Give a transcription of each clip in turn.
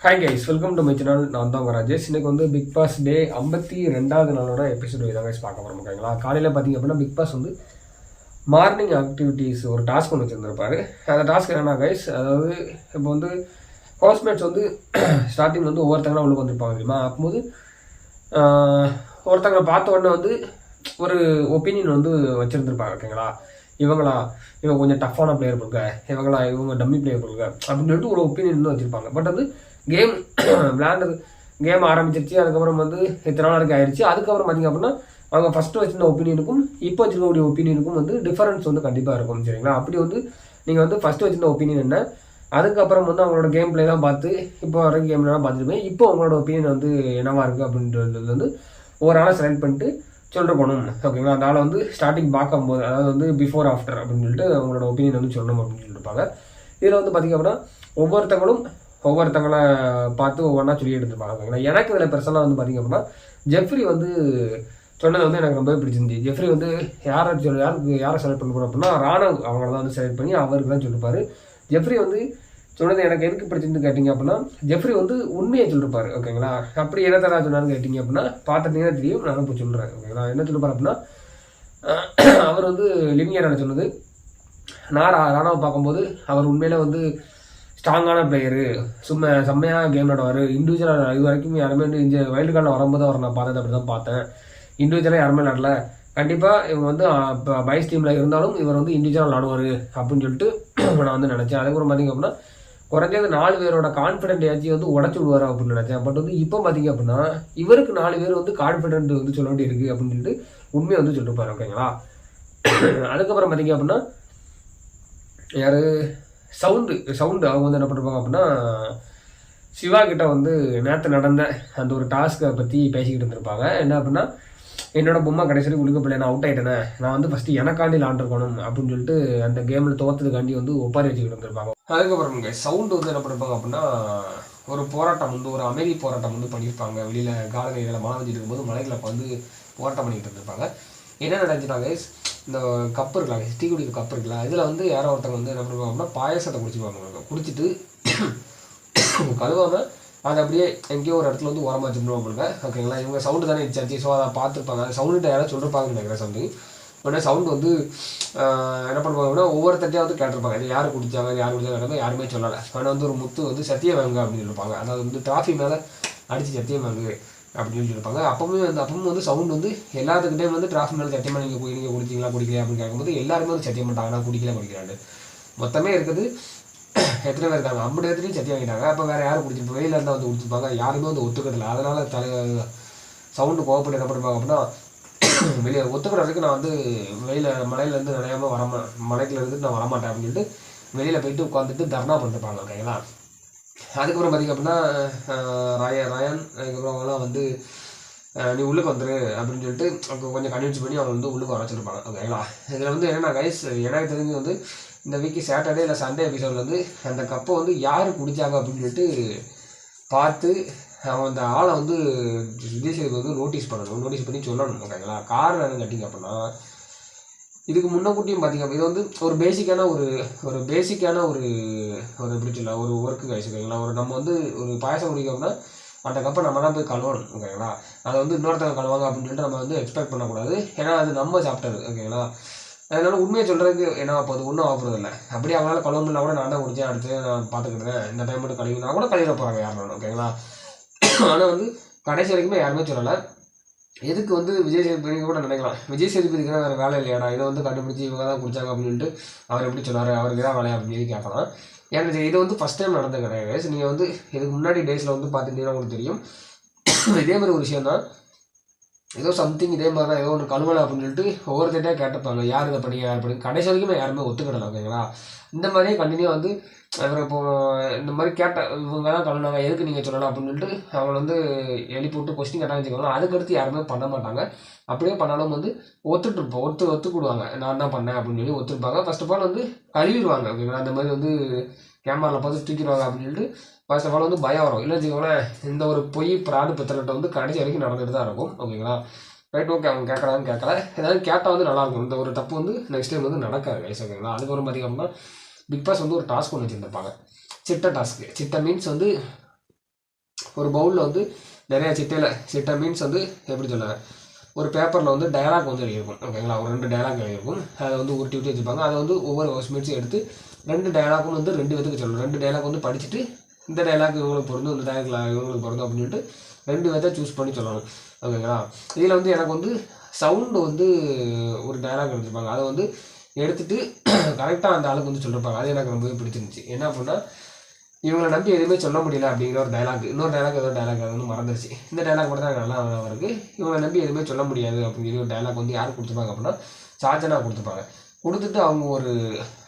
Hi guys, welcome to my channel. நான் தான் உங்கள் ராஜேஷ். இன்னைக்கு வந்து பிக் பாஸ் டே 52வது நாளோட எபிசோடு இதான் கைஸ் பார்க்க போகிறோம். ஓகேங்களா, காலையில் பார்த்தீங்க அப்படின்னா பிக் பாஸ் வந்து மார்னிங் ஆக்டிவிட்டீஸ் ஒரு டாஸ்க் ஒன்று வச்சுருந்துருப்பாரு. அந்த டாஸ்க் என்னன்னா கைஸ், அதாவது இப்போ வந்து ஹவுஸ்மேட்ஸ் வந்து ஸ்டார்டிங் வந்து ஒவ்வொருத்தங்களும் உள்ளே வந்திருப்பாங்க தெரியுமா. அப்போது ஒருத்தங்களை பார்த்த உடனே வந்து ஒரு ஒப்பீனியன் வந்து வச்சுருந்துருப்பாங்க. ஓகேங்களா, இவங்க கொஞ்சம் டஃப்பான பிளேயர் கொடுங்க, இவங்க டம்மி பிளேயர் கொடுங்க அப்படின்னு சொல்லிட்டு ஒரு ஒப்பீனியன் வந்து வச்சுருப்பாங்க. பட் வந்து கேம் விளையாண்டது கேம் ஆரம்பிச்சிருச்சு. அதுக்கப்புறம் வந்து இத்தனை நாள் வரைக்கும் ஆயிடுச்சு. அதுக்கப்புறம் பார்த்தீங்க அப்படின்னா அவங்க ஃபஸ்ட்டு வச்சிருந்த ஒப்பீனியனுக்கும் இப்போ வச்சிருக்கக்கூடிய ஒப்பீனியனுக்கும் வந்து டிஃபரன்ஸ் வந்து கண்டிப்பாக இருக்கும். சரிங்களா, அப்படி வந்து நீங்கள் வந்து ஃபஸ்ட்டு வச்சிருந்த ஒப்பீனியன் என்ன, அதுக்கப்புறம் வந்து அவங்களோட கேம் பிளே தான் பார்த்து இப்போ வரைக்கும் கேம் பிளே தான் பார்த்துருப்பேன். இப்போ அவங்களோட ஒப்பீனியன் வந்து என்னவா இருக்குது அப்படின்றது வந்து ஒரு ஆளை செலக்ட் பண்ணிட்டு சொல்லிட்டு போகணும். ஓகேங்களா, அந்த ஆளை வந்து ஸ்டார்டிங் பார்க்கும்போது, அதாவது வந்து பிஃபோர் ஆஃப்டர் அப்படின்னு சொல்லிட்டு அவங்களோட ஒப்பீனியன் வந்து சொல்லணும் அப்படின்னு சொல்லியிருப்பாங்க. இதில் வந்து பார்த்திங்க அப்படின்னா ஒவ்வொருத்தங்களை பார்த்து ஒவ்வொன்றா சொல்லி எடுத்துருப்பாங்க. ஓகேங்களா, எனக்கு இதில் பெருசெல்லாம் வந்து பார்த்திங்க அப்படின்னா ஜெஃப்ரி வந்து சொன்னது வந்து எனக்கு ரொம்பவே பிடிச்சிருந்துச்சு. ஜெஃப்ரி வந்து யாரை செலக்ட் பண்ண போகிறோம் அப்படின்னா ராணவ் அவங்கள தான் வந்து செலக்ட் பண்ணி அவருக்கு தான் சொல்லியிருப்பாரு. ஜெஃப்ரி வந்து சொன்னது எனக்கு எதுக்கு பிடிச்சிருந்து கேட்டிங்க அப்படின்னா, ஜெஃப்ரி வந்து உண்மையை சொல்லிருப்பாரு. ஓகேங்களா, அப்படி என்ன தரா சொன்னான்னு கேட்டிங்க அப்படின்னா பார்த்துட்டீங்கன்னா தெரியும். நான் இப்போ சொல்கிறேன். ஓகேங்களா, என்ன சொல்லிருப்பாரு அப்படின்னா, அவர் வந்து லிவிங்கர் சொன்னது, நான் ராணாவை பார்க்கும்போது அவர் உண்மையில வந்து ஸ்ட்ராங்கான பிளேயரு, செம்மையாக கேம் விளாடுவார். இண்டிவிஜுவலாக இது வரைக்கும் யாருமே வந்து இந்த வைல்டு கார்டில் வரும்போது அவர் நான் பார்த்தது அப்படி தான் பார்த்தேன். இண்டிவிஜுவலாக யாருமே விளாடல. கண்டிப்பாக இவங்க வந்து பைஸ் டீமில் இருந்தாலும் இவர் வந்து இண்டிவிஜுவலாக விளாடுவார் அப்படின்னு சொல்லிட்டு நான் வந்து நினச்சேன். அதுக்கப்புறம் பார்த்திங்க அப்படின்னா குறைஞ்சது 4 பேரோட கான்ஃபிடென்ட் ஏற்றி வந்து உடச்சி விடுவார் அப்படின்னு நினச்சேன். பட் வந்து இப்போ பார்த்திங்க அப்படின்னா இவருக்கு 4 பேர் வந்து கான்ஃபிடென்ட் வந்து சொல்ல வேண்டி இருக்குது அப்படின்னு சொல்லிட்டு உண்மையை வந்து சொல்லிருப்பாரு. ஓகேங்களா, அதுக்கப்புறம் பார்த்திங்க அப்படின்னா யார் சவுண்டு அவங்க வந்து என்ன பண்ணிருப்பாங்க அப்படின்னா, சிவா கிட்ட வந்து நேற்று நடந்த அந்த ஒரு டாஸ்க்கை பற்றி பேசிக்கிட்டு இருந்திருப்பாங்க. என்ன அப்படின்னா, என்னோட பொம்மை கடைசி உழுக்க பிள்ளை நான் அவுட் ஆகிட்டேனே, நான் வந்து ஃபஸ்ட்டு எனக்காண்டி விளாண்டுருக்கணும் அப்படின்னு சொல்லிட்டு அந்த கேமில் தோற்றதுக்காண்டி வந்து ஒப்பாரி வச்சுக்கிட்டு இருந்திருப்பாங்க. அதுக்கப்புறம் சவுண்டு வந்து என்ன பண்ணிருப்பாங்க அப்படின்னா, ஒரு போராட்டம் வந்து ஒரு அமைதி போராட்டம் வந்து பண்ணியிருப்பாங்க. வெளியில் காலநிலையில் மழை வச்சுட்டு இருக்கும்போது மலைகளை வந்து போராட்டம் பண்ணிக்கிட்டு இருந்திருப்பாங்க. என்ன நினைச்சிட்டாங்க, இந்த கப்பு இருக்கலாம், டீ குடிக்கிற கப்பு இருக்குல்ல, இதில் வந்து யாரோ ஒருத்தவங்க வந்து என்ன பண்ணுவாங்க அப்படின்னா பாயசத்தை குடிச்சிருவாங்க. குடிச்சிட்டு கழுவாமல் அதை அப்படியே எங்கேயோ ஒரு இடத்துல வந்து ஓரமாக வச்சுருந்தோம் அப்படிங்க. ஓகேங்களா, இவங்க சவுண்டு தானே இச்சாச்சு. ஸோ அதை பார்த்துருப்பாங்க. அந்த சவுண்டுகிட்ட யாராவது சொல்லிருப்பாங்கன்னு நினைக்கிறேன். உடனே சவுண்டு வந்து என்ன பண்ணுவாங்க அப்படின்னா ஒவ்வொருத்தையும் வந்து கேட்டிருப்பாங்க, இது யார் குடிச்சாங்க யாருமே சொல்லலை. ஆனால் வந்து ஒரு முத்து வந்து சத்தியம் வாங்க அப்படின்னு சொல்லியிருப்பாங்க. அதாவது வந்து டிராஃபி மேலே அடித்து சத்தியம் வாங்கு அப்படின்னு சொல்லியிருப்பாங்க. அப்பவும் வந்து சவுண்டு வந்து எல்லாத்துக்கிட்டே வந்து டிராஃபி மேலே சத்தியமாக நீங்கள் குடிச்சிங்களா குடிக்கலையா அப்படின்னு கேட்கும்போது எல்லாருமே வந்து சத்தியம் பண்ணிட்டாங்க, நான் குடிக்கலான்னு. மொத்தமே இருக்குது எத்தனை பேர் இருக்காங்க, 50 இடத்துலையும் சத்தியம் வாங்கிட்டாங்க. அப்போ வேறு யாரும் குடிச்சிருப்போம், வெளியில் இருந்தால் வந்து குடிச்சிருப்பாங்க. யாருமே வந்து ஒத்துக்கிடல. அதனால் சவுண்டு கோவப்பட்டு என்ன பண்ணுவாங்க அப்படின்னா, வெளியே ஒத்துக்கிற வரைக்கும் நான் வந்து மலையிலேருந்து நினையாமல் மலைக்குள்ள இருந்துட்டு நான் வரமாட்டேன் அப்படின்னு சொல்லிட்டு வெளியில் போயிட்டு உட்காந்துட்டு தர்ணா பண்ணிருப்பாங்க. ஓகேங்களா, அதுக்கப்புறம் பார்த்திங்க அப்படின்னா ராயன் அதுக்கப்புறம் அவங்களாம் வந்து நீ உள்ளுக்கு வந்துரு அப்படின்னு சொல்லிட்டு கொஞ்சம் கன்வின்ஸ் பண்ணி அவங்க வந்து உள்ளுக்கு வர வச்சுருப்பாங்க. ஓகேங்களா, இதில் வந்து என்னென்னா கைஸ், எனக்கு தெரிஞ்சு வந்து இந்த வீக்கு சாட்டர்டே இல்லை சண்டே எபிசோடில் வந்து அந்த கப்பை வந்து யார் குடித்தாங்க அப்படின்னு சொல்லிட்டு பார்த்து அவன் அந்த ஆளை வந்து விஜய் சேதுபதி வந்து நோட்டீஸ் பண்ணி சொல்லணும். ஓகேங்களா, காரணம் என்னன்னு கேட்டிங்க அப்படின்னா, இதுக்கு முன்னக்கூட்டியும் பார்த்திங்க இது வந்து ஒரு பேசிக்கான ஒரு எப்படி சொல்ல ஒரு ஒர்க்கு கைஸ். ஓகேங்களா, நம்ம வந்து ஒரு பாயசம் குடிக்கோம்னா அந்த கப்பை நம்ம தான் போய் கழுவணும். ஓகேங்களா, அதை வந்து இன்னொருத்தவங்க கழுவாங்க அப்படின்னு சொல்லிட்டு நம்ம வந்து எக்ஸ்பெக்ட் பண்ணக்கூடாது. ஏன்னா அது நம்ம சாப்பிட்டது. ஓகேங்களா, அதனால உண்மையை சொல்கிறதுக்கு என்ன ஆகுது, ஒன்றும் ஆகுறது இல்லை. அப்படியே அவங்களால கழுவணும்னா கூட நான் தான் குடித்தேன், அடுத்து நான் பார்த்துக்கிட்டேன், இந்த டைம் மட்டும் கழுவினா கூட கழுவிட போகிறாங்க யாருனாலும். ஓகேங்களா, ஆனால் வந்து கடைசி வரைக்குமே யாருமே சொல்லலை. எதுக்கு வந்து விஜய் சேதுபதி கூட நினைக்கலாம், விஜய் சேதுபதிக்கு வேறு வேலை இல்லையாடா, இதை வந்து கண்டுபிடிச்சி இவங்க தான் குடிச்சாங்க அப்படின்னு சொல்லிட்டு அவர் எப்படி சொன்னார், அவருக்கு தான் வேலையா அப்படின்னு கேட்கலாம். எனக்கு இது வந்து ஃபஸ்ட் டைம் நடந்தது கிடையாது. நீங்கள் வந்து இதுக்கு முன்னாடி டேஸில் வந்து பார்த்துட்டீங்கன்னா உங்களுக்கு தெரியும். இதே மாதிரி ஒரு விஷயம் தான், ஏதோ சம்திங் இதே மாதிரி தான் ஏதோ ஒன்று கழுவலை அப்படின்னு சொல்லிட்டு ஒவ்வொருத்தையாக கேட்டிருப்பாங்க, யார் இதை பண்ணி கடைசி வரைக்குமே யாருமே ஒத்துக்கிடலாம். ஓகேங்களா, இந்த மாதிரியே கண்டினியூ வந்து அவர் இப்போ இந்த மாதிரி இவங்க தான் கழுவினாங்க, எதுக்கு நீங்கள் சொல்லலாம் அப்படின்னு சொல்லிட்டு அவங்களை வந்து எழுப்பி விட்டு கொஸ்டின் கேட்டாங்க வச்சுக்கோங்களா. அதுக்கடுத்து யாருமே பண்ண மாட்டாங்க. அப்படியே பண்ணாலும் வந்து ஒத்துக்கிடுவாங்க, நான் தான் பண்ணேன் அப்படின்னு சொல்லி ஒத்துருப்பாங்க. ஃபர்ஸ்ட் ஆஃப் ஆல் வந்து கழுவிடுவாங்க. ஓகேங்களா, அந்த மாதிரி வந்து கேமராவில் பார்த்து தூக்கிடுவாங்க அப்படின்னு சொல்லிட்டு ஃபர்ஸ்ட் ஆஃப் ஆல் வந்து பயம் வரும். இல்லை வச்சுக்கோங்களேன், இந்த ஒரு பொய் பிராடு பித்தலட்டை வந்து கடைசி வரைக்கும் நடந்துட்டு தான் இருக்கும். ஓகேங்களா, ரைட், ஓகே, அவங்க கேட்கல ஏதாவது கேட்டால் வந்து நல்லாயிருக்கும். இந்த ஒரு தப்பு வந்து நெக்ஸ்ட் டைம் வந்து நடக்காது கைஸ். ஓகேங்களா, அதுக்கப்புறம் பார்த்திங்க அப்படின்னா பிக் பாஸ் வந்து ஒரு டாஸ்க் ஒன்று வச்சுருந்துருப்பாங்க, சிட்டை டாஸ்க்கு. சிட்டை மீன்ஸ் வந்து ஒரு பவுலில் வந்து நிறையா சிட்டை மீன்ஸ் வந்து எப்படி சொல்லுவாங்க, ஒரு பேப்பரில் வந்து டயலாக் வந்து எழுதியிருக்கும் ஓகேங்களா, ஒரு 2 டயலாக் எழுதியிருக்கும். அதை வந்து உருட்டி வச்சுருப்பாங்க. அதை வந்து ஒவ்வொரு ஹவுஸ்மேட்ஸும் எடுத்து 2 டயலாக்கும் வந்து 2 விதத்துக்கு சொல்லணும். 2 டயலாக் வந்து படிச்சுட்டு இந்த டைலாக் இவங்களுக்கு பொருந்தும், இந்த டைலாக் இவங்களுக்கு பொருந்தும் அப்படின்னு சொல்லிட்டு 2 விதத்தை சூஸ் பண்ணி சொல்லணும் ஓகேங்களா. இதில் வந்து எனக்கு வந்து சவுண்டு வந்து ஒரு டைலாக் எடுத்துருப்பாங்க. அதை வந்து எடுத்துகிட்டு கரெக்டாக அந்த ஆளுக்கு வந்து சொல்லியிருப்பாங்க. அது எனக்கு ரொம்பவே பிடிச்சிருந்துச்சு. என்ன அப்படின்னா, இவங்களை நம்பி எதுவுமே சொல்ல முடியல அப்படிங்கிற ஒரு டைலாக். இன்னொரு டைலாக் ஏதோ டைலாக் அது வந்து மறந்துருச்சு. இந்த டைலாக் மட்டும் தான் நல்லா இருக்குது. இவங்களை நம்பி எதுவுமே சொல்ல முடியாது அப்படிங்கிற ஒரு டைலாக் வந்து யார் கொடுத்துருப்பாங்க அப்படின்னா சாச்சனா கொடுத்துருப்பாங்க. கொடுத்துட்டு அவங்க ஒரு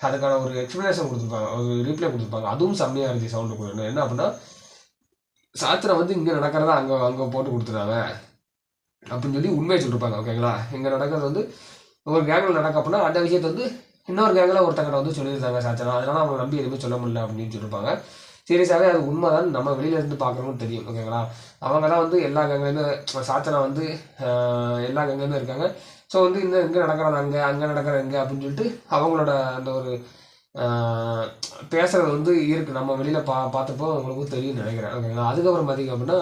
அதுக்கான ஒரு எக்ஸ்ப்ளனேஷன் கொடுத்துருப்பாங்க, ஒரு ரீப்ளை கொடுத்துருப்பாங்க. அதுவும் செம்மையாக இருந்துச்சு சவுண்டு கொடுக்கணும். என்ன அப்படின்னா, சாச்சனை வந்து இங்கே நடக்கிறதா அங்கே போட்டு கொடுத்துருவாங்க அப்படின்னு சொல்லி உண்மையை சொல்லியிருப்பாங்க ஓகேங்களா. இங்கே நடக்கிறது வந்து ஒரு கேங்கில் நடக்க அப்படின்னா அந்த விஷயத்தை வந்து இன்னொரு கேங்கில் ஒருத்தங்கிட்ட வந்து சொல்லியிருந்தாங்க சாச்சனா, அதனால அவங்க நம்பி எதுவுமே சொல்ல முடியல அப்படின்னு சொல்லியிருப்பாங்க. சீரியஸாகவே அது உண்மை தான், நம்ம வெளியிலேருந்து பார்க்குறவங்க தெரியும் ஓகேங்களா. அவங்க தான் வந்து எல்லா கேங்லேயுமே சாச்சனா வந்து எல்லா கேங்லேயுமே இருக்காங்க. ஸோ வந்து இங்கே நடக்கிறது அங்கே நடக்கிறது எங்கே அப்படின்னு சொல்லிட்டு அவங்களோட அந்த ஒரு பேசுகிறது வந்து இருக்குது. நம்ம வெளியில் பார்த்தப்போ அவங்களுக்கும் தெரியும்னு நினைக்கிறேன் ஓகேங்களா. அதுக்கப்புறம் பார்த்திங்க அப்படின்னா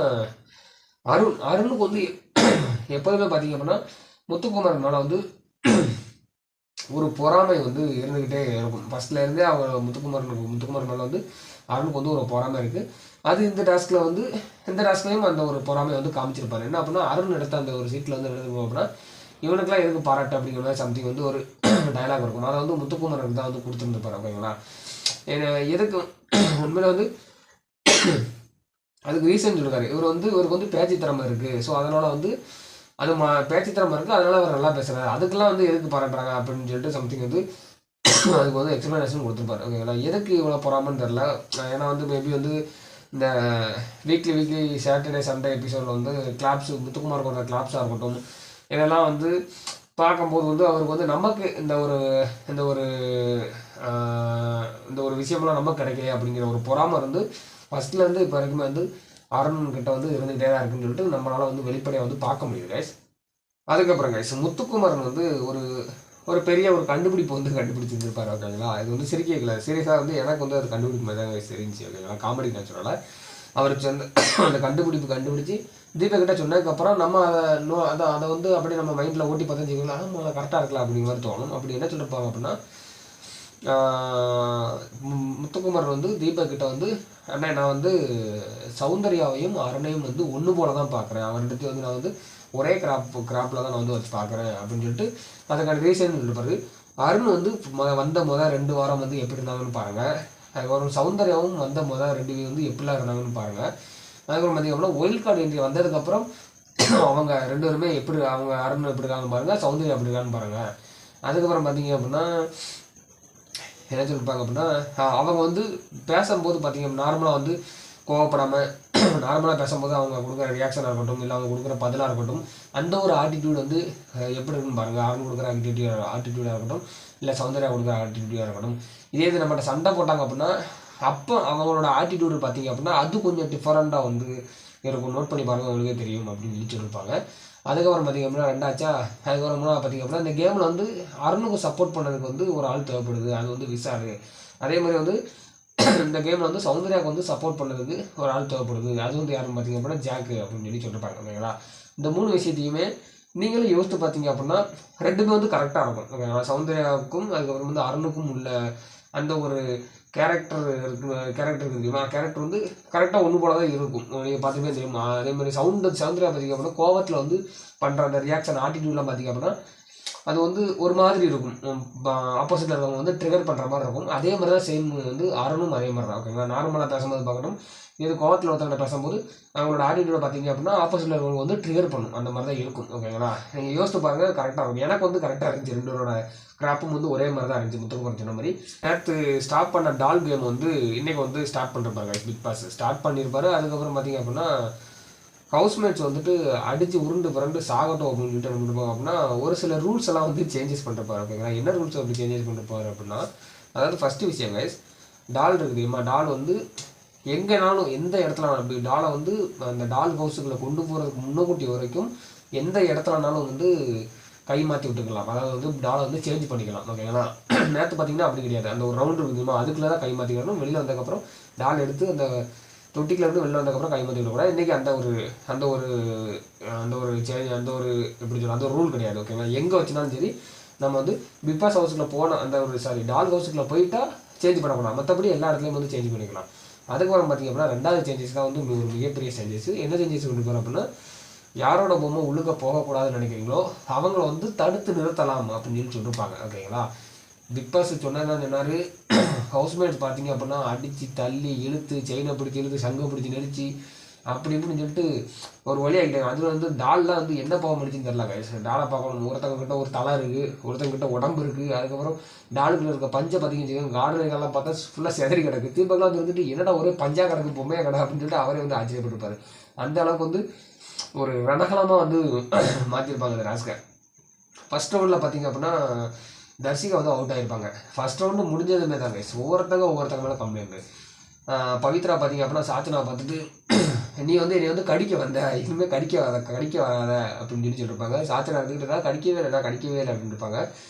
அருணுக்கு வந்து எப்போதுமே பார்த்திங்க அப்படின்னா முத்துக்குமாரனால வந்து ஒரு பொறாமை வந்து இருந்துக்கிட்டே இருக்கும். ஃபஸ்ட்லேருந்தே அவங்க முத்துக்குமார் மேலே வந்து அருணுக்கு வந்து ஒரு பொறாமை இருக்குது. அது இந்த டாஸ்க்லையும் அந்த ஒரு பொறாமை வந்து காமிச்சிருப்பாரு. என்ன அப்படின்னா, அருண் எடுத்த அந்த ஒரு சீட்டில் வந்து எடுத்துக்கணும் அப்படின்னா இவனுக்குலாம் எதுக்கு பாராட்டு அப்படிங்கிற மாதிரி சம்திங் வந்து ஒரு டைலாக் இருக்கும். அதை வந்து முத்துக்குமாருக்கு தான் வந்து கொடுத்துருந்துருப்பாரு ஓகேங்களா. எதுக்கு உண்மையில வந்து அதுக்கு ரீசன் சொல்லிருக்காரு. இவருக்கு வந்து பேச்சு திறமை இருக்குது. ஸோ அதனால் வந்து அது பேச்சு திறமை இருக்குது, அதனால் அவர் நல்லா பேசுகிறாரு. அதுக்கெல்லாம் வந்து எதுக்கு பாராட்டுறாங்க அப்படின்னு சொல்லிட்டு சம்திங் வந்து அதுக்கு வந்து எக்ஸ்ப்ளனேஷன் கொடுத்துருப்பாரு ஓகேங்களா. எதுக்கு இவ்வளோ பொறாமன்னு தெரில. ஏன்னா வந்து மேபி வந்து இந்த வீக்லி சாட்டர்டே சண்டே எபிசோடில் வந்து கிளாப்ஸ் முத்துக்குமார் போடுற கிளாப்ஸாக இருக்கட்டும், இதெல்லாம் வந்து பார்க்கும்போது வந்து அவருக்கு வந்து நமக்கு இந்த ஒரு விஷயமெல்லாம் நமக்கு கிடைக்கல அப்படிங்கிற ஒரு பொறாமை வந்து ஃபஸ்ட்லேருந்து இப்போ வரைக்குமே வந்து அருண்கிட்ட வந்து இருந்துகிட்டே தான் இருக்குன்னு சொல்லிட்டு நம்மளால் வந்து வெளிப்படையாக வந்து பார்க்க முடியுது கைஸ். அதுக்கப்புறம் கைஸ் முத்துக்குமாரன் வந்து ஒரு பெரிய ஒரு கண்டுபிடிப்பு வந்து கண்டுபிடிச்சிருந்துருப்பாரு ஓகேங்களா. இது வந்து சிரிக்கல, சீரியஸாக வந்து எனக்கு வந்து அது கண்டுபிடிப்பு மாதிரி தான் தெரிஞ்சு ஓகேங்களா. காமெடி நேச்சுரலாக அவருக்கு வந்து அந்த கண்டுபிடிச்சு தீபக்கிட்ட சொன்னதுக்கப்புறம் நம்ம அதை வந்து அப்படியே நம்ம மைண்டில் ஓட்டி பார்த்தா வச்சுக்கோங்களா, நம்ம கரெக்டாக இருக்கலாம் அப்படிங்கிற மாதிரி தோணும். அப்படி என்ன சொல்லியிருப்பாங்க அப்படின்னா, முத்துக்குமார் வந்து தீபக்கிட்ட வந்து அண்ணா நான் வந்து சௌந்தர்யாவையும் அருணையும் வந்து ஒன்று போல தான் பார்க்குறேன், அவர்கிட்ட வந்து நான் வந்து ஒரே கிராப்பில் தான் நான் வந்து வச்சு பார்க்குறேன் அப்படின்னு சொல்லிட்டு அதுக்கான ரீசன் சொல்லிப்பாரு. அருண் வந்து வந்த 2 வாரம் வந்து எப்படி இருந்தாங்கன்னு பாருங்கள். அதுக்கப்புறம் சௌந்தர்யாவும் வந்த 2 வந்து எப்படிலாம் இருந்தாங்கன்னு பாருங்கள். அதுக்கப்புறம் பார்த்திங்க அப்படின்னா ஒயில்ட் கார்டு என்ட்ரி வந்ததுக்கப்புறம் அவங்க 2 பேருமே எப்படி அவங்க அருண் எப்படி இருக்காங்கன்னு பாருங்கள், சௌந்தர்யா எப்படி இருக்கான்னு பாருங்கள். அதுக்கப்புறம் பார்த்திங்க அப்படின்னா என்ன சொல்லியிருப்பாங்க அப்படின்னா, அவங்க வந்து பேசும்போது பார்த்திங்க நார்மலாக வந்து கோவப்படாமல் நார்மலாக பேசும்போது அவங்க கொடுக்குற ரியாக்ஷனாக இருக்கட்டும், இல்லை அவங்க கொடுக்குற பதிலாக இருக்கட்டும், அந்த ஒரு ஆட்டிடியூட் வந்து எப்படி இருக்குன்னு பாருங்கள். அருண் கொடுக்குற ஆட்டிடியூடாக இருக்கட்டும், இல்லை சௌந்தர்யா கொடுக்குற ஆட்டிடியூடாக இருக்கட்டும். இதே இது நம்மகிட்ட சண்டை போட்டாங்க அப்படின்னா அப்போ அவங்களோட ஆட்டிடியூடு பார்த்திங்க அப்படின்னா அது கொஞ்சம் டிஃப்ரெண்ட்டாக வந்து இருக்கும். நோட் பண்ணி பாருங்கள், உங்களுக்கே தெரியும் அப்படின்னு சொல்லி சொல்லியிருப்பாங்க. அதுக்கப்புறம் பார்த்திங்க அப்படின்னா ரெண்டாச்சா, அதுக்கப்புறம் பார்த்திங்க அப்படின்னா இந்த கேமில் வந்து அருணுக்கு சப்போர்ட் பண்ணுறதுக்கு வந்து ஒரு ஆள் தேவைப்படுது, அது வந்து விசாரு. அதே மாதிரி வந்து இந்த கேமில் வந்து சௌந்தர்யாவுக்கு வந்து சப்போர்ட் பண்ணுறதுக்கு ஒரு ஆள் தேவைப்படுது, அது வந்து யாருன்னு பார்த்திங்க அப்படின்னா ஜாக்கு அப்படின்னு சொல்லி சொல்லியிருப்பாங்க ஓகேங்களா. இந்த 3 விஷயத்தையுமே நீங்களும் யோசித்து பார்த்தீங்க அப்படின்னா 2மே வந்து கரெக்டாக இருக்கும் ஓகேங்களா. சௌந்தர்யாவுக்கும் அதுக்கப்புறம் வந்து அருணுக்கும் உள்ள அந்த ஒரு கேரக்டர் தெரியுமா, கேரக்டர் வந்து கரெக்டாக ஒன்று போல தான் இருக்கும். நீங்கள் பார்த்துமே தெரியுமா. அதே மாதிரி சௌந்தர்யா பார்த்திங்க அப்படின்னா கோவத்தில் வந்து பண்ணுற அந்த ரியாக்ஷன் ஆட்டிடியூட்லாம் பார்த்திங்க அப்படின்னா அது வந்து ஒரு மாதிரி இருக்கும். ஆப்போசிட்டில் இருக்கவங்க வந்து ட்ரிகர் பண்ணுற மாதிரி இருக்கும். அதே மாதிரி தான் சேம் வந்து அருணும் அதே மாதிரி தான் ஓகேங்களா. நார்மலாக பேசும்போது பார்க்கணும், இது கோவத்தில் ஒருத்தவங்க பேசும்போது அவங்களோட ஆட்டிடியூட பார்த்திங்க அப்படின்னா ஆப்போசிட்டில் இருக்கவங்க வந்து ட்ரிகர் பண்ணும், அந்த மாதிரி தான் இருக்கும் ஓகேங்களா. நீங்கள் யோசித்து பாருங்கள், கரெக்டாக இருக்கும். எனக்கு வந்து கரெக்டாக இருந்துச்சு. 2 கிராப்பும் வந்து ஒரே மாதிரி தான் இருந்துச்சு. முத்துக்குமார் சொன்ன மாதிரி நேற்று ஸ்டார்ட் பண்ண டால் கேம் வந்து இன்றைக்கி வந்து ஸ்டார்ட் பண்ணிருப்பாங்க. பிக் பாஸ் ஸ்டார்ட் பண்ணியிருப்பாரு. அதுக்கப்புறம் பார்த்திங்க அப்படின்னா ஹவுஸ்மேட்ஸ் வந்துட்டு அடித்து உருண்டு சாகட்டும் அப்படின்னு சொல்லிட்டு என்ன பண்ணிருப்பாங்க அப்படின்னா ஒரு சில ரூல்ஸ் எல்லாம் வந்து சேஞ்சஸ் பண்ணிருப்பாரு ஓகேங்களா. என்ன ரூல்ஸ் அப்படி சேஞ்சஸ் பண்ணிருப்பாரு அப்படின்னா, அதாவது ஃபஸ்ட்டு விஷயம் கைஸ், டால் இருக்குது தெரியுமா, டால் வந்து எங்கேனாலும் எந்த இடத்துல அப்படி டாலை வந்து அந்த டால் ஹவுஸுக்குள்ளே கொண்டு போகிறதுக்கு முன்னக்கூட்டி வரைக்கும் எந்த இடத்துலனாலும் வந்து கை மாற்றி விட்டுக்கலாம். அதாவது வந்து டாலை வந்து சேஞ்ச் பண்ணிக்கலாம் ஓகேங்களா. நேற்று பார்த்திங்கன்னா அப்படி கிடையாது. அந்த ஒரு ரவுண்டு இருக்குதுமா அதுக்குள்ளே தான் கை மாற்றிக்கணும். வெளியில் வந்ததுக்கப்புறம் டால் எடுத்து அந்த தொட்டிக்குள்ள இருந்து வெளில வந்ததுக்கப்புறம் கை மாற்றி விடக்கூடாது. இன்றைக்கி அந்த ஒரு அந்த ஒரு அந்த ஒரு சேஞ்ச் அந்த ஒரு எப்படி சொல்ல அந்த ஒரு ரூல் கிடையாது. ஓகேங்களா, எங்கே வச்சுனாலும் சரி நம்ம வந்து பிக் பாஸ் ஹவுஸுக்குள்ள போன அந்த ஒரு டால் ஹவுஸுக்குள்ளே போயிட்டா சேஞ்ச் பண்ணக்கூடாது. மற்றபடி எல்லா இடத்துலையும் வந்து சேஞ்ச் பண்ணிக்கலாம். அதுக்கப்புறம் பார்த்திங்க அப்படின்னா ரெண்டாவது சேஞ்சஸ் தான் வந்து ஒரு மிகப்பெரிய சேஞ்சஸ். என்ன சேஞ்சஸ் கொண்டு போகிறோம் அப்படின்னா, யாரோட பொம்மை உள்ளுக்க போகக்கூடாதுன்னு நினைக்கிறீங்களோ அவங்கள வந்து தடுத்து நிறுத்தலாம் அப்படின்னு சொல்லியிருப்பாங்க. ஓகேங்களா, பிக் பாஸ் சொன்னதான் சொன்னார், ஹவுஸ்மேட்ஸ் பார்த்தீங்க அப்படின்னா அடித்து தள்ளி இழுத்து செயினை பிடிச்சி இழுத்து சங்கம் பிடிச்சி நெரிச்சு அப்படி இப்படின்னு சொல்லிட்டு ஒரு வழி ஆகிட்டாங்க. அது வந்து டால்லாம் வந்து என்ன போக முடிச்சுன்னு தெரில கைஸ். டாலை பார்க்கணும், ஒருத்தவங்க கிட்ட ஒரு தலை இருக்குது, ஒருத்தங்க கிட்ட உடம்பு இருக்குது. அதுக்கப்புறம் டாலுக்குள்ள இருக்க பஞ்சை பார்த்தீங்கன்னு வச்சுக்கோங்க, கார்டனுக்கெல்லாம் பார்த்தா ஃபுல்லாக செதறி கிடக்கு. தீபக்லாம் வந்து இருந்துட்டு என்னடா ஒரே பஞ்சா கிடக்கு பொம்மையாக கிடக்கு அப்படின்னு சொல்லிட்டு அவரே வந்து ஆச்சரியப்பட்டிருப்பாரு. அந்த அளவுக்கு வந்து ஒரு ரணகலமாக வந்து மாற்றிருப்பாங்க இந்த ராஸ்கர். ஃபர்ஸ்ட் ரவுண்டில் பார்த்தீங்க அப்படின்னா தர்ஷிகா வந்து அவுட் ஆகிருப்பாங்க. ஃபர்ஸ்ட் ரவுண்டு முடிஞ்சதுமே தான் கைஸ். ஒவ்வொருத்தங்க மேலே கம்ப்ளைண்ட். பவித்ரா பார்த்தீங்க அப்படின்னா சாச்சனா பார்த்துட்டு நீ வந்து என்னை வந்து கடிக்க வந்த, இனிமேல் கடிக்க வராத அப்படின்னு சொல்லியிருப்பாங்க. சாச்சனா இருந்துக்கிட்டு கடிக்கவே இல்லை, நான் கடிக்கவே இல்லை அப்படின்னு இருப்பாங்க.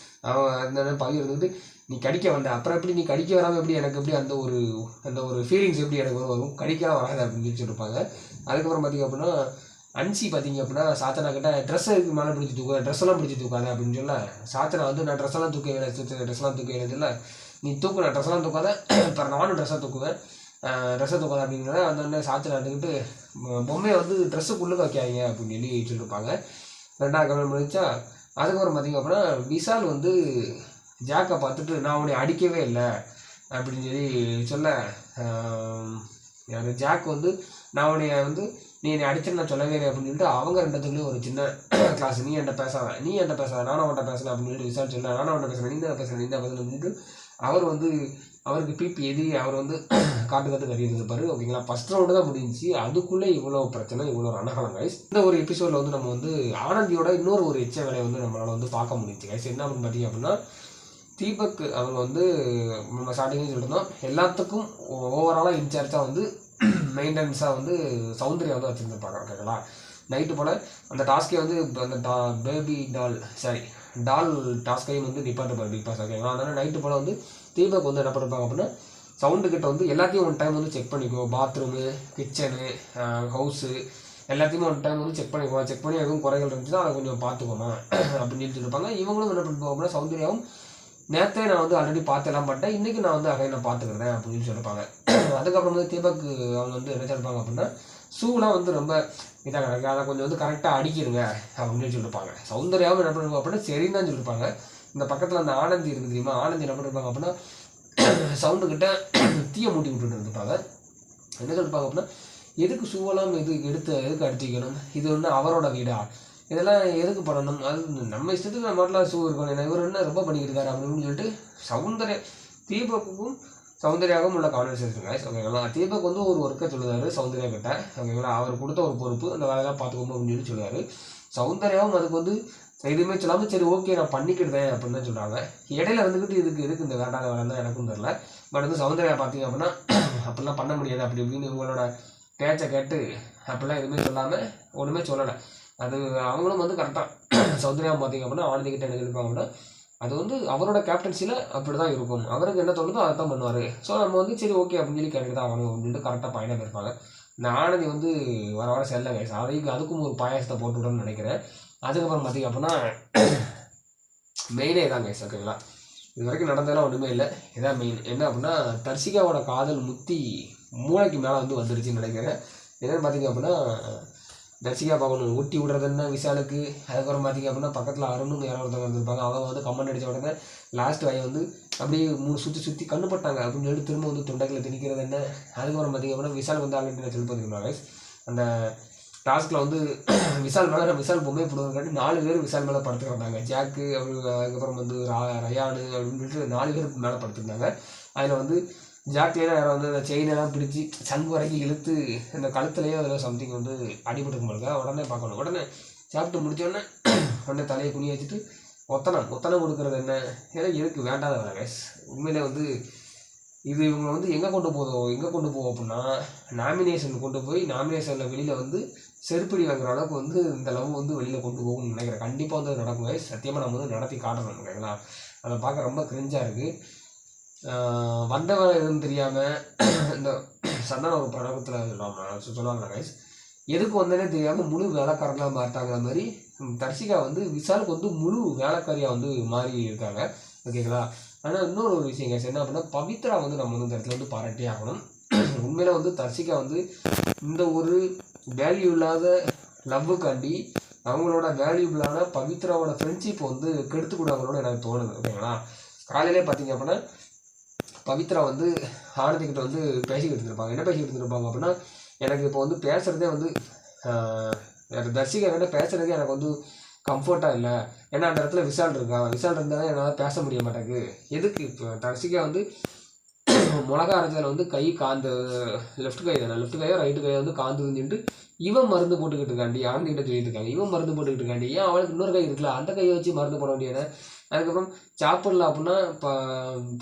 அவன் அந்த பவி இருந்துட்டு நீ கடிக்க வந்த, அப்புறம் எப்படி நீ கடிக்க வராமல் எப்படி எனக்கு எப்படி அந்த ஒரு ஃபீலிங்ஸ் எப்படி எனக்கு வரும், கடிக்கலாம் வராது அப்படின்னு சொல்லியிருப்பாங்க. அதுக்கப்புறம் பார்த்திங்க அப்படின்னா அன்சி பார்த்தீங்க அப்படின்னா சாச்சனா கிட்ட ட்ரெஸ்ஸுக்கு மேலே பிடிச்சி தூக்காத, ட்ரெஸ்ஸெல்லாம் பிடிச்சி தூக்காத அப்படின்னு சொல்ல சாச்சனா வந்து நான் ட்ரெஸ்ஸெல்லாம் ட்ரெஸ்லாம் தூக்க இல்லை, நீ தூக்குன ட்ரெஸ்ஸெல்லாம் தூக்காத, இப்போ நானும் ட்ரெஸ்ஸை தூக்குவேன், ட்ரெஸ்ஸை தூக்காத அப்படிங்கிறத அந்த சாச்சனா எடுத்துக்கிட்டு பொம்மையை வந்து ட்ரெஸ்ஸுக்குள்ளே வைக்காதீங்க அப்படின்னு சொல்லியிருப்பாங்க. ரெண்டாவது கமெண்ட் முடிச்சா. அதுக்கப்புறம் பார்த்திங்க அப்படின்னா விஷால் வந்து ஜாக்கை பார்த்துட்டு நான் உன்னை அடிக்கவே இல்லை அப்படின்னு சொல்ல யார் ஜாக் வந்து நான் உன்னைய வந்து நீ என்னை அடிச்சுன்னு நான் சொல்லவே இல்லை அப்படின்னு சொல்லிட்டு அவங்க ரெண்டுத்துக்குள்ளேயும் ஒரு சின்ன கிளாஸ், நீ என்கிட்ட பேசாத நானும் அவன்கிட்ட பேசலை அப்படின்னு சொல்லிட்டு விஷால் சொல்ல, நானும் அவன்கிட்ட பேசுகிறேன், நீ தான் பேசுகிறேன் சொல்லிட்டு அவர் வந்து அவருக்கு பிபி எதி அவர் வந்து காட்டு கறியிருப்பார். ஓகேங்களா, ஃபர்ஸ்ட் ரவுண்டு தான் முடிஞ்சிச்சு. அதுக்குள்ளே இவ்வளோ பிரச்சனை, இவ்வளோ ரணகலம் கைஸ். இந்த ஒரு எபிசோடில் வந்து நம்ம வந்து ஆனந்தியோட இன்னொரு ஒரு எச்ச வேலையை வந்து நம்மளால் வந்து பார்க்க முடிஞ்சிச்சு கைஸ். என்ன அப்படின்னு பார்த்தீங்க அப்படின்னா, தீபக் அவங்க வந்து நம்ம ஸ்டார்டிங்னு சொல்லியிருந்தோம் எல்லாத்துக்கும் ஓவராலாக இன்சார்ஜாக வந்து மெயின்டெனன்ஸாக வந்து சௌந்தர்யா வந்து வச்சுருந்துருப்பாங்க. ஓகேங்களா, நைட்டு போல் அந்த டாஸ்க்கே வந்து அந்த பேபி டால் டாஸ்கையும் வந்து நிப்பாட்டுப்பார் பிக் பாஸ். ஓகேங்களா, அதனால் நைட்டு போல் வந்து தீபக் வந்து என்ன பண்ணிருப்பாங்க அப்படின்னா சவுண்டு கிட்ட வந்து எல்லாத்தையும் ஒன் டைம் வந்து செக் பண்ணிக்கோ, பாத்ரூமு கிச்சனு ஹவுஸு எல்லாத்தையுமே ஒன் டைம் வந்து செக் பண்ணி எதுவும் குறைகள் இருந்துச்சுன்னா அதை கொஞ்சம் பார்த்துக்கோமா அப்படின்னு சொல்லியிருப்பாங்க. இவங்களும் என்ன பண்ணிருப்பாங்க அப்படின்னா சௌந்தர்யாவும் நேற்றே நான் வந்து ஆல்ரெடி பார்த்தெல்லாம் பண்ணிட்டேன், இன்றைக்கி நான் வந்து நான் பார்த்துக்கிறேன் அப்படின்னு சொல்லியிருப்பாங்க. அதுக்கப்புறம் வந்து தீபக் அவங்க வந்து என்ன சொல்லியிருப்பாங்க அப்படின்னா ஷூலாம் வந்து ரொம்ப இதாக கிடக்கு, அதை கொஞ்சம் வந்து கரெக்டாக அடிக்கிடுங்க அப்படின்னு சொல்லியிருப்பாங்க. சௌந்தர்யாவும் என்ன பண்ணிருப்பாங்க அப்படின்னா சரின்னு தான் சொல்லியிருப்பாங்க. இந்த பக்கத்தில் அந்த ஆனந்தி இருக்குது தெரியுமா, ஆனந்தி என்ன பண்ணிருப்பாங்க அப்படின்னா சவுண்டுக்கிட்ட தீயை மூட்டி விட்டுட்டு இருந்துருப்பாங்க. என்ன சொல்லியிருப்பாங்க அப்படின்னா எதுக்கு ஷூவெல்லாம் எதுக்கு அடிச்சிக்கணும், இது வந்து அவரோட வீடா, இதெல்லாம் எதுக்கு பண்ணணும், அது நம்ம இஷ்டத்துக்கு நம்ம மாட்டலாம் ஷூ இருக்கணும், என்ன இவர் என்ன ரொம்ப பண்ணிக்கிட்டு இருக்காரு அப்படின்னு சொல்லிட்டு தீபக்குக்கும் சௌந்தர்யாவும் உள்ள கான்வர்சேஷன் கைஸ். ஓகேங்களா, தீபக் வந்து ஒரு ஒர்க்கை சொல்லுவார் சௌந்தர்யா கிட்ட. ஓகேங்களா, அவர் கொடுத்த ஒரு பொறுப்பு, அந்த வேலையெல்லாம் பார்த்துக்கணும் அப்படின்னு சொல்லுவார். சௌந்தர்யாவும் அதுக்கு வந்து எதுவுமே சொல்லாமல் சரி ஓகே நான் பண்ணிக்கிடுவேன் அப்படின்னு தான் சொல்கிறாங்க. இடையில இருந்துக்கிட்டு எதுக்கு இந்த வேண்டாத வேலை தான் எனக்கும் தெரில. பட் வந்து சௌந்தர்யா பார்த்தீங்க அப்படின்னா அப்படிலாம் பண்ண முடியாது அப்படி இப்படின்னு இவங்களோட பேச்சை கேட்டு அப்படிலாம் எதுவுமே சொல்லாமல் ஒன்றுமே சொல்லலை. அது அவங்களும் வந்து கரெக்டாக சௌந்தர்யா பார்த்தீங்க அப்படின்னா ஆனந்திக்கிட்ட என்ன சொல்லியிருப்பாங்க அப்படின்னா அது வந்து அவரோட கேப்டன்சியில் அப்படி தான் இருக்கும், அவருக்கு என்ன தோணுதோ அதை தான் பண்ணுவார். ஸோ நம்ம வந்து சரி ஓகே அப்படின்னு சொல்லி கேட்டுட்டு தான் ஆகணும் அப்படின்ட்டு கரெக்டாக பயணம் இருப்பாங்க. இந்த ஆனந்தி வந்து வர செல்ல கைஸ், அதுக்கும் ஒரு பாயாசத்தை போட்டு விடணும்னு நினைக்கிறேன். அதுக்கப்புறம் பார்த்திங்க அப்படின்னா மெயினே இதான் கைஸ். ஓகேங்களா, இது வரைக்கும் நடந்ததெல்லாம் ஒன்றுமே இல்லை, இதான் மெயின். என்ன அப்படின்னா தர்ஷிகாவோட காதல் முத்தி மூளைக்கு மேலே வந்து வந்துருச்சுன்னு நினைக்கிறேன். என்னென்னு பார்த்திங்க அப்படின்னா தர்ஷிகா பார்க்கணும் ஊட்டி விடுறது என்ன விஷாலுக்கு. அதுக்கப்புறம் பார்த்திங்க அப்படின்னா பக்கத்தில் அருணும் யாரோ ஒருத்தவங்க வந்துருப்பாங்க, அவங்க வந்து கமெண்ட் அடித்த உடனே லாஸ்ட் வாயை வந்து அப்படியே 3 சுற்றி கண்ணுப்பட்டாங்க அப்படின்னு சொல்லி திரும்ப வந்து தொண்டைகளை திணிக்கிறது என்ன. அதுக்கப்புறம் பார்த்திங்க அப்படின்னா விஷால் வந்து ஆல்ரெடி நான் சொல்லி பார்த்துருந்தாங்க அந்த டாஸ்கில் வந்து விஷால் பொம்மையை போடுவதுக்காட்டி 4 பேர் விஷால் மேலே படுத்துக்கிறாங்க. ஜாக்கு அதுக்கப்புறம் வந்து ரயானு அப்படின்னு சொல்லிட்டு 4 பேருக்கு மேலே படுத்துருந்தாங்க. அதில் வந்து ஜாக்லேயே யாரை வந்து அந்த செயினெல்லாம் பிடிச்சி சங்கு வரைக்கும் இழுத்து இந்த கழுத்துலேயே அதில் சம்திங் வந்து அடிபட்டுருக்கு பாருங்க. உடனே பார்க்கணும், உடனே சாப்பிட்டு முடித்தோடனே உடனே தலையை குனி வச்சுட்டு ஒத்தனை கொடுக்குறது என்ன, ஏன்னா எதுக்கு வேண்டாத வேலை கைஸ். உண்மையிலே வந்து இது இவங்க வந்து எங்கே கொண்டு போவோம் அப்படின்னா நாமினேஷன் கொண்டு போய் நாமினேஷனில் வெளியில் வந்து செருப்படி வாங்குற அளவுக்கு வந்து இந்த லவ் வந்து வெளியில் கொண்டு போகும்னு நினைக்கிறேன். கண்டிப்பாக வந்து நடக்கும் கைஸ், சத்தியமாக நம்ம வந்து நடத்தி காட்டணும். ஓகேங்களா, அதை பார்க்க ரொம்ப கிரிஞ்சாக இருக்குது. வந்த வேலை எதுன்னு தெரியாமல் இந்த சந்தான ஒரு படத்தில் சொல்லுவாங்க கைஸ், எதுக்கு வந்தேனே தெரியாமல் முழு வேலைக்காரங்களாக மாட்டாங்கிற மாதிரி தர்ஷிகா வந்து விஷாலுக்கு வந்து முழு வேலைக்காரியாக வந்து மாறி இருக்காங்க. ஓகேங்களா. ஆனால் இன்னொரு ஒரு விஷயம் கைஸ் என்ன அப்படின்னா, பவித்ரா வந்து நம்ம வந்து இந்த இடத்துல வந்து பாராட்டே ஆகணும். உண்மையில வந்து தர்ஷிகா வந்து இந்த ஒரு வேல்யூ இல்லாத லவ்வுக்காண்டி அவங்களோட வேல்யூபிளான பவித்ராவோட ஃப்ரெண்ட்ஷிப் வந்து கெடுத்துக்கூடாங்களோட எனக்கு தோணுது. ஓகேங்களா. காலையிலே பார்த்தீங்க அப்படின்னா பவித்ரா வந்து ஆனந்திக்கிட்ட வந்து பேசிக்கிட்டு இருந்திருப்பாங்க. என்ன பேசிக்கிட்டு இருந்திருப்பாங்க அப்படின்னா, எனக்கு இப்போ வந்து பேசுகிறதே வந்து தர்ஷிகா கிட்ட பேசுகிறதே எனக்கு வந்து கம்ஃபர்ட்டாக இல்லை. ஏன்னா அந்த இடத்துல விஷால் இருக்கான். விஷால் இருந்தால் தான் என்னால் பேச முடிய மாட்டேங்குது. எதுக்கு இப்போ தர்ஷிகா வந்து மிளகா அரைச்சதில் வந்து கை காந்த லெஃப்ட் கை தானே, லெஃப்ட் கையோ ரைட்டு கையோ வந்து காந்துச்சுட்டு இவன் மருந்து போட்டுக்கிட்டு இருக்காண்டி ஆனந்திக்கிட்ட சொல்லிட்டு இருக்காங்க. இவன் மருந்து போட்டுக்கிட்டு இருக்காண்டி ஏன் அவளுக்கு இன்னொரு கை இருக்குல்ல, அந்த கையை வச்சு மருந்து போட வேண்டியது. அதுக்கப்புறம் சாப்பிடல அப்படின்னா இப்போ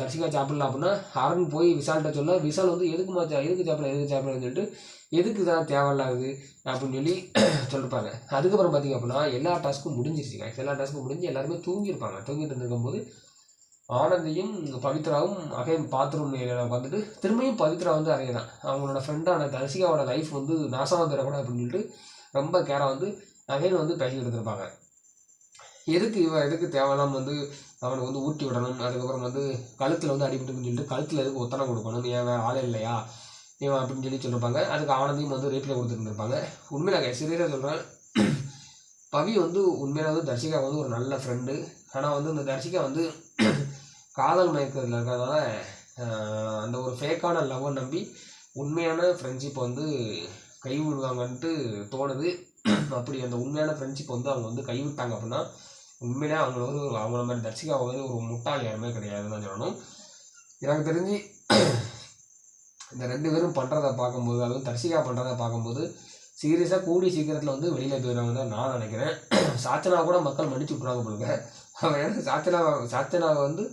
தர்ஷிகா சாப்பிடல அப்படின்னா அரண் போய் விஷால்கிட்ட சொல்ல, விஷால் வந்து எதுக்கு சாப்பிடலன்னு சொல்லிட்டு எதுக்கு தான் தேவையில்லாது அப்படின்னு சொல்லி சொல்லிருப்பாங்க. அதுக்கப்புறம் பார்த்தீங்க அப்படின்னா எல்லா டாஸ்க்கும் முடிஞ்சிருச்சு. எல்லா டாஸ்க்கும் முடிஞ்சு எல்லாருமே தூங்கியிருப்பாங்க. தூங்கிட்டு இருந்திருக்கும்போது ஆனந்தியும் பவித்ராவும் அகைன் பாத்ரூம் ஏரியாவில் வந்துட்டு திரும்பியும் பவித்ரா வந்து அறையதான் அவங்களோட ஃப்ரெண்டான தர்ஷிகாவோட லைஃப் வந்து நாசமாக தரக்கூடாது அப்படின்னு சொல்லிட்டு ரொம்ப கேராக வந்து அகைன் வந்து பேசிக்கிட்டு இருந்திருப்பாங்க. எதுக்கு தேவையில்லாமல் வந்து அவனுக்கு வந்து ஊட்டி விடணும், அதுக்கப்புறம் வந்து கழுத்தில் வந்து அடிபட்டுன்னு சொல்லிட்டு கழுத்தில் எதுக்கு ஒத்தனை கொடுக்கணும், ஏன் வேறு ஆளே இல்லையா இவன் அப்படின்னு சொல்லியிருப்பாங்க. அதுக்கு ஆனந்தியும் வந்து ரேப்பில் கொடுத்துருந்துருப்பாங்க. உண்மையில சீரியஸாக சொல்கிறேன், பவி வந்து உண்மையில வந்து தர்ஷிகா வந்து ஒரு நல்ல ஃப்ரெண்டு. ஆனால் வந்து இந்த தர்ஷிகா வந்து காதல் மயக்கத்தில் இருக்கிறதுனால அந்த ஒரு ஃபேக்கான லவ்வை நம்பி உண்மையான ஃப்ரெண்ட்ஷிப்பை வந்து கைவிடுவாங்கன்ட்டு தோணுது. அப்படி அந்த உண்மையான ஃப்ரெண்ட்ஷிப் வந்து அவங்க வந்து கைவிட்டாங்க அப்படின்னா உண்மையிலே அவங்கள மாதிரி தர்ஷிகா வந்து ஒரு முட்டாள் யாருமே கிடையாதுன்னு தான் சொல்லணும். எனக்கு தெரிஞ்சு இந்த 2 பேரும் பண்ணுறதை பார்க்கும்போது, அதுவும் தர்ஷிகா பண்ணுறதை பார்க்கும்போது சீரியஸாக கூடி சீக்கிரத்தில் வந்து வெளியில் போயிடுவாங்க தான் நான் நினைக்கிறேன். சாச்சனா கூட மக்கள் மன்னிச்சு விட்ருவாங்க போலுங்க. அவன் எனக்கு சாச்சனாவை வந்து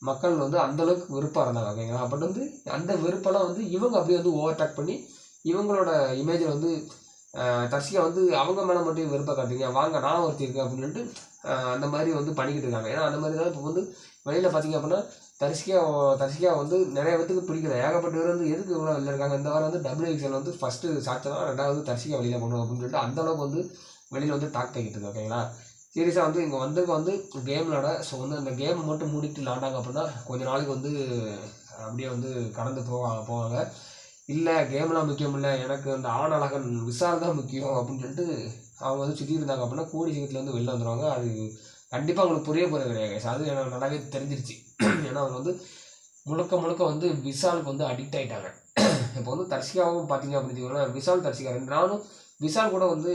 மக்கள் வந்து அந்தளவுக்கு வெறுப்பாக இருந்தாங்க. ஓகேங்களா. பட் வந்து அந்த வெறுப்பெல்லாம் வந்து இவங்க அப்படியே வந்து ஓவர்டேக் பண்ணி இவங்களோட இமேஜை வந்து தர்ஷிகா வந்து அவங்க மேலே மட்டும் வெறுப்பை காட்டுறீங்க, வாங்க நான் ஒருத்தி இருக்கேன் அப்படின்னு சொல்லிட்டு அந்த மாதிரி வந்து பண்ணிக்கிட்டு இருக்காங்க. ஏன்னா அந்த மாதிரி தான் இப்போ வந்து வெளியில் பார்த்தீங்க அப்படின்னா தர்ஷிகா வந்து நிறைய பேத்துக்கு பிடிக்கல. ஏகப்பட்ட பேர் வந்து எதுக்கு இவ்வளோ வெளியில் இருக்காங்க. இந்த வாரம் வந்து WXL வந்து ஃபஸ்ட்டு சாச்சனா, 2வது தர்ஷிகா வெளியில் போகணும் அப்படின்னு சொல்லிட்டு அந்தளவுக்கு வந்து வெளியில் வந்து டாக் பண்ணிக்கிட்டு இருக்கு. ஓகேங்களா. சீரியஸாக வந்து இங்கே வந்து கேம் விளாட, ஸோ வந்து அந்த கேமை மட்டும் மூடிட்டு விளாண்டாங்க அப்படின்னா கொஞ்ச நாளைக்கு வந்து அப்படியே வந்து கடந்து போவாங்க. இல்லை கேம்லாம் முக்கியம் இல்லை, எனக்கு அந்த ஆணழகன் விஷால் தான் முக்கியம் அப்படின்னு சொல்லிட்டு அவங்க வந்து சுற்றி இருந்தாங்க அப்படின்னா கூடி சீக்கிரத்தில் வந்து வெளில வந்துடுவாங்க. அது கண்டிப்பாக அவங்களுக்கு புரிய போகிறது கிடையாது. அது எனக்கு நல்லாவே தெரிஞ்சிருச்சு. ஏன்னா அவங்க வந்து முழுக்க வந்து விஷாலுக்கு வந்து அடிக்ட் ஆகிட்டாங்க. இப்போ வந்து தர்ஷிகாவும் பார்த்தீங்க அப்படின்னு விஷால் தர்ஷிகா 2 நாளும் விஷால் கூட வந்து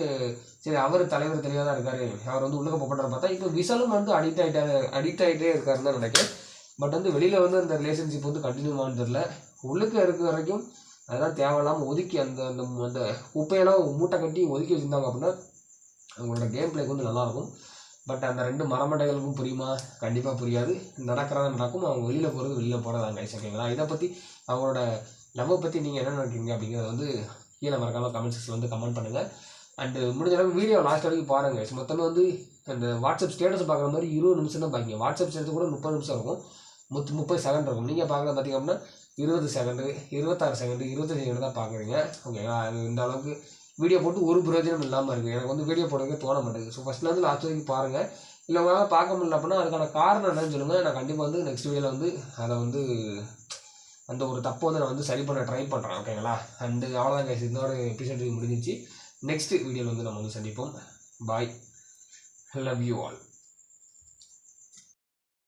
சரி அவர் தலைவர் தெளிவாக தான் இருக்காரு, அவர் வந்து உள்ளே போட்டார் பார்த்தா இப்போ விஷாலும் வந்து அடிக்ட் ஆகிட்டே இருக்காருன்னு தான் நினைக்கிறேன். பட் வந்து வெளியில் வந்து அந்த ரிலேஷன்ஷிப் வந்து கண்டினியூ ஆனது தெரியல. உள்ளுக்கு இருக்க வரைக்கும் அதெல்லாம் தேவையில்லாமல் ஒதுக்கி அந்த அந்த அந்த குப்பையெல்லாம் மூட்டை கட்டி ஒதுக்கி வச்சுருந்தாங்க அப்படின்னா அவங்களோட கேம் பிளேக்கு வந்து நல்லாயிருக்கும். பட் அந்த 2 மரமட்டைகளுக்கும் புரியுமா? கண்டிப்பாக புரியாது. நடக்கிறதா நடக்கும், அவங்க வெளியில் போகிறதாங்க கைஸ். ஓகேங்களா. இதை பற்றி அவங்களோட லவ்வை பற்றி நீங்கள் என்ன நினைக்கிறீங்க அப்படிங்கிறத வந்து கீழே மறக்காமல் கமெண்ட் செக்ஷனில் வந்து கமெண்ட் பண்ணுங்கள். அண்டு முடிஞ்ச அளவுக்கு வீடியோ லாஸ்ட் வரைக்கும் பாருங்கள். மொத்தமே வந்து அந்த வாட்ஸ்அப் ஸ்டேட்டஸ் பார்க்குற மாதிரி 20 நிமிஷம் தான் பார்க்கிங்க. வாட்ஸ்அப் ஸ்டேட்டஸ் கூட 30 நிமிஷம் இருக்கும், 30 செகண்ட் இருக்கும். நீங்கள் பார்க்குறது பார்த்திங்க அப்படின்னா 20 செகண்டு, 26 செகண்டு, 25 செகண்டு தான் பார்க்குறீங்க. ஓகேங்களா. அது இந்த அளவுக்கு வீடியோ போட்டு ஒரு பிரயோஜனம் இல்லாமல் இருக்குது. எனக்கு வந்து வீடியோ போடுறதுக்கு தோண மாட்டேங்குது. ஸோ ஃபஸ்ட்லேருந்து லாஸ்ட் வரைக்கும் பாருங்கள். இல்லை உங்களால் பார்க்க முடியல அப்படின்னா அதுக்கான காரணம் என்னன்னு சொல்லுங்கள். நான் கண்டிப்பாக வந்து நெக்ஸ்ட் வீடியோவில் வந்து அதை வந்து அந்த ஒரு தப்பை வந்து நான் வந்து சரி பண்ண ட்ரை பண்ணுறேன். ஓகேங்களா. அண்டு அவ்வளோதான் கைஸ், இன்னொரு எபிசோடு முடிஞ்சிச்சு. நெக்ஸ்ட் வீடியோவில் வந்து நம்ம வந்து சந்திப்போம். பாய், லவ் யூ ஆல்.